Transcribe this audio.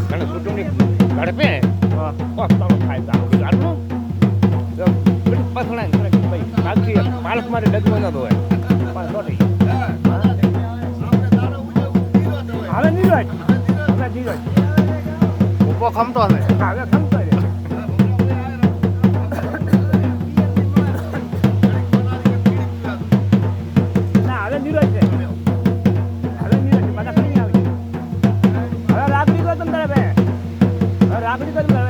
ઘણા કુટુંબની ઝડપે પસ્તાનો થાય તો આટલું પસણા ભાઈ કાલથી પાલક મારે ડગવો ન હોય પણ સોટી હવે નીરજ હવે નીરજ ઉભો ખમતો હશે હવે ખમતો રે ના હવે નીરજ છે હવે નીરજ બધા કરી આવી હવે રાખડી તો તમે તારે બે હવે રાખડી તો